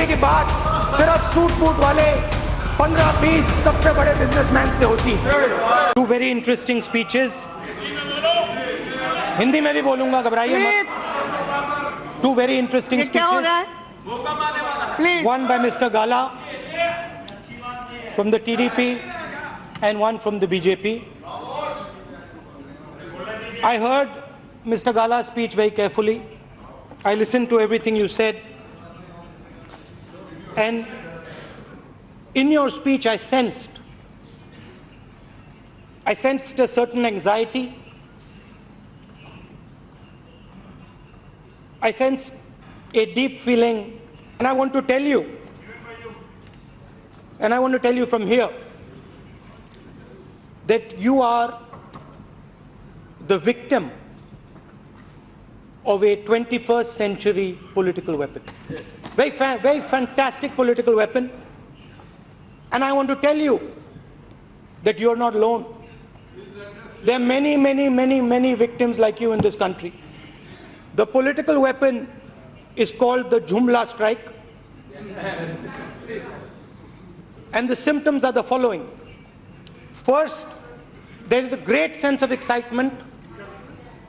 करने की बात सिर्फ सूट बूट वाले 15-20 सबसे बड़े बिजनेसमैन से होती है। 2 वेरी इंटरेस्टिंग स्पीचेस, हिंदी में भी बोलूंगा, घबराइए मत। 2 very interesting speeches, one by Mr. Gala from the TDP and one from the BJP. I heard Mr. Gala's speech very carefully. I listened to everything you said, and in your speech I sensed a certain anxiety. I sensed a deep feeling, and I want to tell you from here that you are the victim of a 21st century political weapon. Very fantastic political weapon. And I want to tell you that you're not alone. There are many victims like you in this country. The political weapon is called the Jumla strike. And the symptoms are the following. First, there is a great sense of excitement,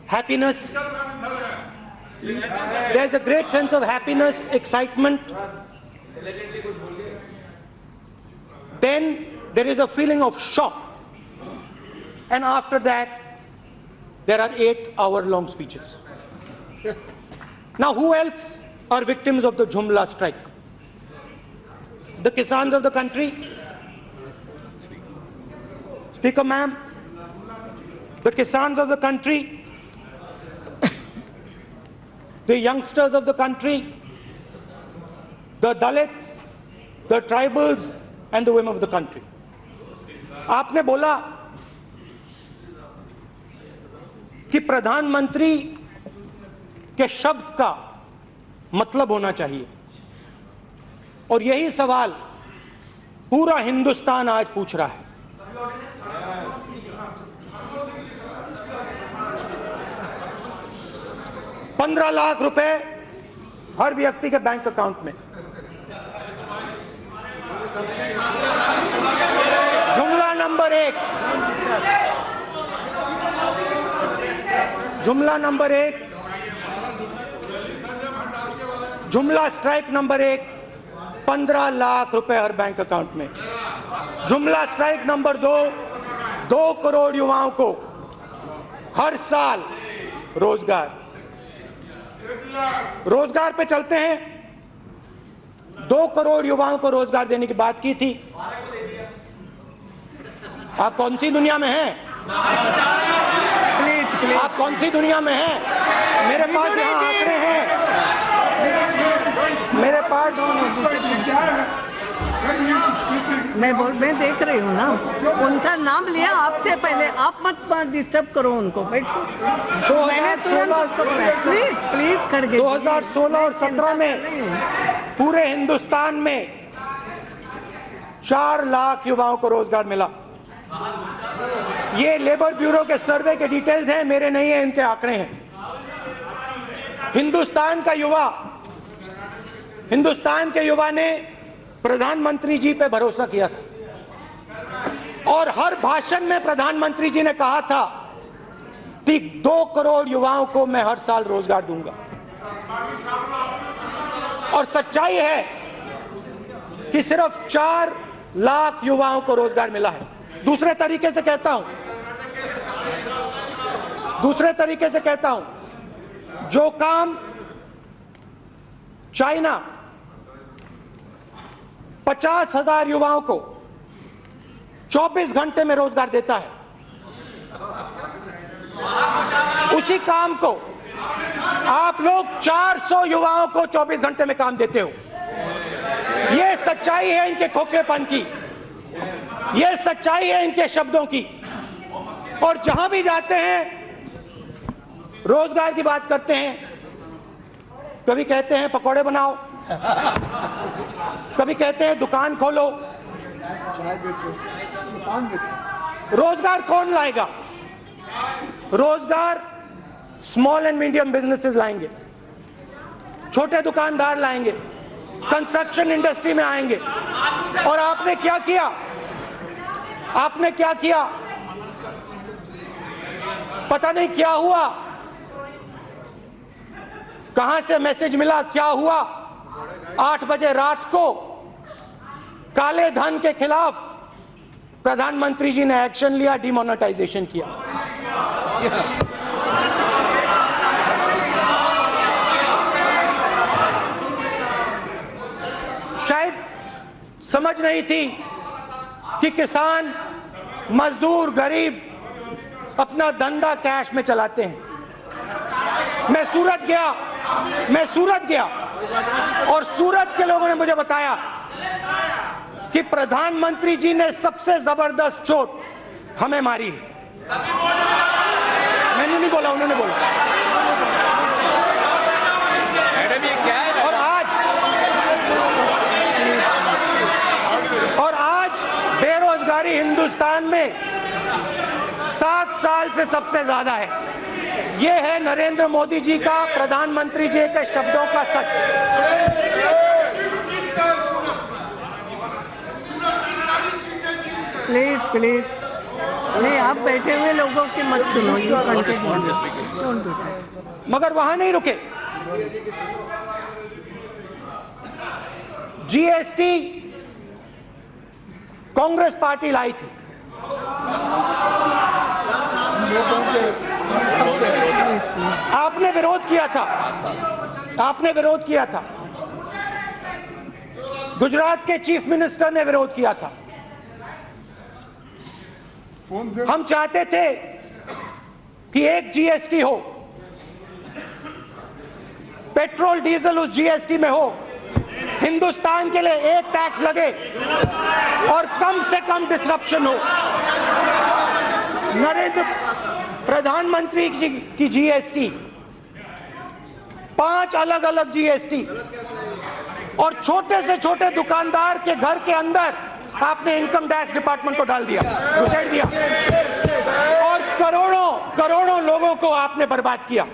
happiness. There's a great sense of happiness, excitement. Then there is a feeling of shock. And after that, there are 8-hour-long speeches. Now, who else are victims of the Jumla strike? The Kisans of the country. Speaker ma'am, the Kisans of the country, the youngsters of the country, the Dalits, the tribals, and the women of the country. आपने बोला कि प्रधानमंत्री के शब्द का मतलब होना चाहिए, और यही सवाल पूरा हिंदुस्तान आज पूछ रहा है। ₹15 लाख हर व्यक्ति के बैंक अकाउंट में। जुमला नंबर 1, जुमला स्ट्राइक नंबर 1, 15 लाख हर बैंक अकाउंट में। जुमला स्ट्राइक नंबर 2 करोड़ युवाओं को हर साल रोजगार पे चलते हैं। 2 करोड़ युवाओं को रोजगार देने की बात की थी। आप कौन सी दुनिया में हैं? प्लीज आप कौन सी दुनिया में हैं? मेरे पास यहाँ आंकड़े हैं, मेरे पास। मैं देख रही हूँ ना, उनका नाम लिया आपसे पहले। आप मत डिस्टर्ब करो उनको, बैठो। मैंने तुरंत प्लीज करके 2016 और 17 में पूरे हिंदुस्तान में 4 लाख युवाओं को रोजगार मिला। ये लेबर ब्यूरो के सर्वे के डिटेल्स हैं, मेरे नहीं है, इनके आंकड़े हैं। हिंदुस्तान के युवा ने प्रधानमंत्री जी पे भरोसा किया था, और हर भाषण में प्रधानमंत्री जी ने कहा था कि 2 करोड़ युवाओं को मैं हर साल रोजगार दूंगा। और सच्चाई है कि सिर्फ 4 लाख युवाओं को रोजगार मिला है। दूसरे तरीके से कहता हूं, जो काम चाइना 50,000 युवाओं को 24 घंटे में रोजगार देता है, उसी काम को आप लोग 400 युवाओं को 24 घंटे में काम देते हो। यह सच्चाई है इनके खोखलेपन की, यह सच्चाई है इनके शब्दों की। और जहां भी जाते हैं रोजगार की बात करते हैं। कभी कहते हैं पकौड़े बनाओ, कभी कहते हैं दुकान खोलो। रोजगार कौन लाएगा? रोजगार स्मॉल एंड मीडियम बिजनेसेस लाएंगे, छोटे दुकानदार लाएंगे, कंस्ट्रक्शन इंडस्ट्री में आएंगे। और आपने क्या किया? आपने क्या किया? पता नहीं क्या हुआ, कहां से मैसेज मिला, क्या हुआ। 8 बजे रात को काले धन के खिलाफ प्रधानमंत्री जी ने एक्शन लिया, डिमोनेटाइजेशन किया। शायद समझ नहीं थी कि किसान, मजदूर, गरीब अपना धंधा कैश में चलाते हैं। मैं सूरत गया और सूरत के लोगों ने मुझे बताया कि प्रधानमंत्री जी ने सबसे जबरदस्त चोट हमें मारी है। मैंने नहीं बोला, उन्होंने बोला। और आज बेरोजगारी हिंदुस्तान में 7 साल से सबसे ज्यादा है। यह है नरेंद्र मोदी जी का, प्रधानमंत्री जी के शब्दों का सच। प्लीज प्लीज, नहीं, आप बैठे हुए लोगों की मत सुनो। मगर वहां नहीं रुके। जीएसटी कांग्रेस पार्टी लाई थी। आपने विरोध किया था, आपने विरोध किया था। गुजरात के चीफ मिनिस्टर ने विरोध किया था। हम चाहते थे कि एक जीएसटी हो, पेट्रोल डीजल उस जीएसटी में हो, हिंदुस्तान के लिए एक टैक्स लगे और कम से कम डिसरप्शन हो। नरेंद्र प्रधानमंत्री जी की जीएसटी, 5 अलग अलग जीएसटी, और छोटे से छोटे दुकानदार के घर के अंदर आपने इनकम टैक्स डिपार्टमेंट को डाल दिया, घुसेड़ दिया, और करोड़ों करोड़ों लोगों को आपने बर्बाद किया।